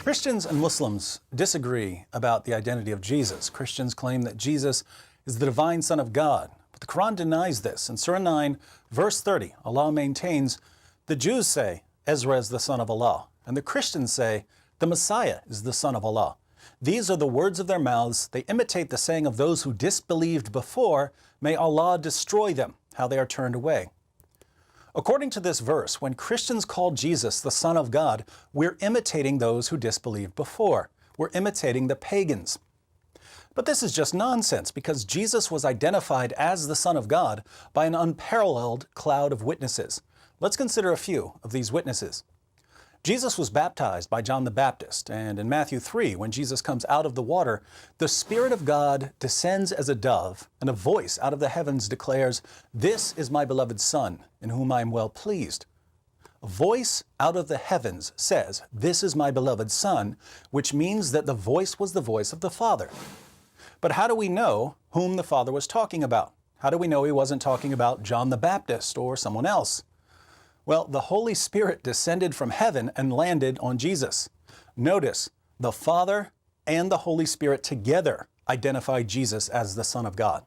Christians and Muslims disagree about the identity of Jesus. Christians claim that Jesus is the divine Son of God, but the Quran denies this. In Surah 9, verse 30, Allah maintains, the Jews say, Ezra is the son of Allah, and the Christians say, the Messiah is the son of Allah. These are the words of their mouths. They imitate the saying of those who disbelieved before. May Allah destroy them, how they are turned away. According to this verse, when Christians call Jesus the Son of God, we're imitating those who disbelieved before. We're imitating the pagans. But this is just nonsense, because Jesus was identified as the Son of God by an unparalleled cloud of witnesses. Let's consider a few of these witnesses. Jesus was baptized by John the Baptist, and in Matthew 3, when Jesus comes out of the water, the Spirit of God descends as a dove, and a voice out of the heavens declares, "This is my beloved Son, in whom I am well pleased." A voice out of the heavens says, "This is my beloved Son," which means that the voice was the voice of the Father. But how do we know whom the Father was talking about? How do we know he wasn't talking about John the Baptist or someone else? Well, the Holy Spirit descended from heaven and landed on Jesus. Notice, the Father and the Holy Spirit together identify Jesus as the Son of God.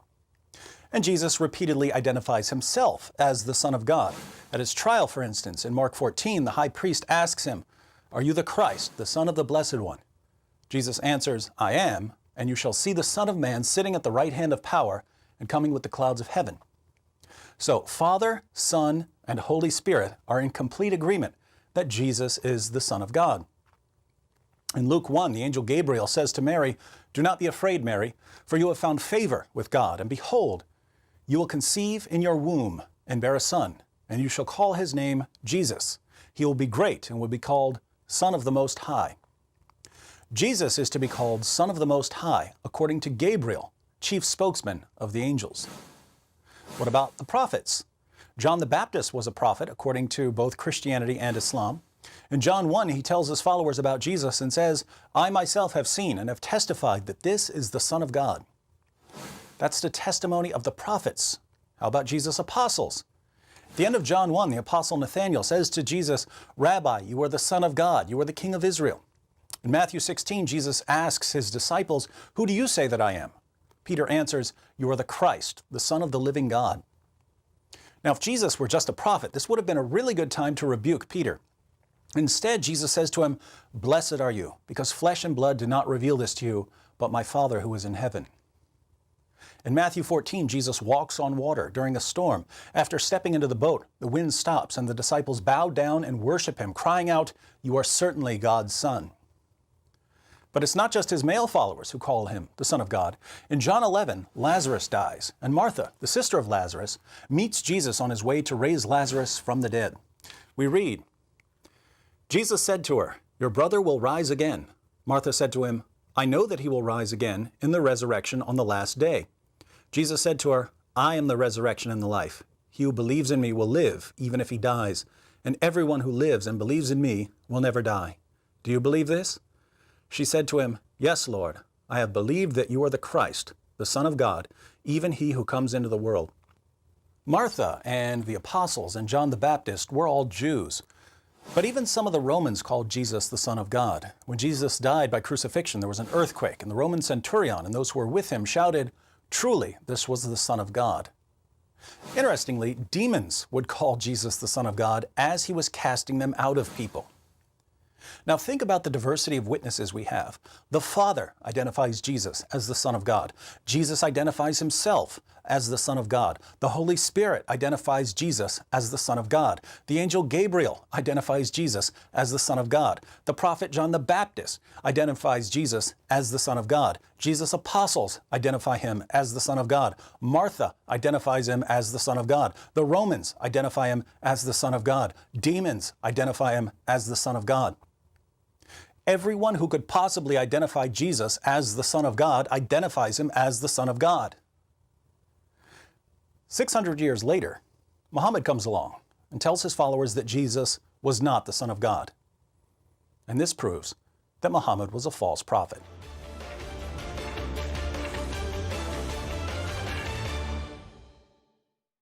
And Jesus repeatedly identifies himself as the Son of God. At his trial, for instance, in Mark 14, the high priest asks him, "Are you the Christ, the Son of the Blessed One?" Jesus answers, "I am, and you shall see the Son of Man sitting at the right hand of power and coming with the clouds of heaven." So Father, Son, and Holy Spirit are in complete agreement that Jesus is the Son of God. In Luke 1, the angel Gabriel says to Mary, "Do not be afraid, Mary, for you have found favor with God, and behold, you will conceive in your womb and bear a son, and you shall call his name Jesus. He will be great and will be called Son of the Most High." Jesus is to be called Son of the Most High, according to Gabriel, chief spokesman of the angels. What about the prophets? John the Baptist was a prophet, according to both Christianity and Islam. In John 1, he tells his followers about Jesus and says, "I myself have seen and have testified that this is the Son of God." That's the testimony of the prophets. How about Jesus' apostles? At the end of John 1, the apostle Nathanael says to Jesus, "Rabbi, you are the Son of God, you are the King of Israel." In Matthew 16, Jesus asks his disciples, "Who do you say that I am?" Peter answers, "You are the Christ, the Son of the living God." Now, if Jesus were just a prophet, this would have been a really good time to rebuke Peter. Instead, Jesus says to him, "Blessed are you, because flesh and blood did not reveal this to you, but my Father who is in heaven." In Matthew 14, Jesus walks on water during a storm. After stepping into the boat, the wind stops and the disciples bow down and worship him, crying out, "You are certainly God's Son." But it's not just his male followers who call him the Son of God. In John 11, Lazarus dies, and Martha, the sister of Lazarus, meets Jesus on his way to raise Lazarus from the dead. We read, "Jesus said to her, 'Your brother will rise again.' Martha said to him, 'I know that he will rise again in the resurrection on the last day.' Jesus said to her, 'I am the resurrection and the life. He who believes in me will live, even if he dies, and everyone who lives and believes in me will never die. Do you believe this?' She said to him, 'Yes, Lord, I have believed that you are the Christ, the Son of God, even he who comes into the world.'" Martha and the apostles and John the Baptist were all Jews. But even some of the Romans called Jesus the Son of God. When Jesus died by crucifixion, there was an earthquake, and the Roman centurion and those who were with him shouted, "Truly, this was the Son of God." Interestingly, demons would call Jesus the Son of God as he was casting them out of people. Now think about the diversity of witnesses we have. The Father identifies Jesus as the Son of God. Jesus identifies himself as the Son of God. The Holy Spirit identifies Jesus as the Son of God. The angel Gabriel identifies Jesus as the Son of God. The prophet John the Baptist identifies Jesus as the Son of God. Jesus' apostles identify him as the Son of God. Martha identifies him as the Son of God. The Romans identify him as the Son of God. Demons identify him as the Son of God. Everyone who could possibly identify Jesus as the Son of God identifies him as the Son of God. 600 years later, Muhammad comes along and tells his followers that Jesus was not the Son of God. And this proves that Muhammad was a false prophet.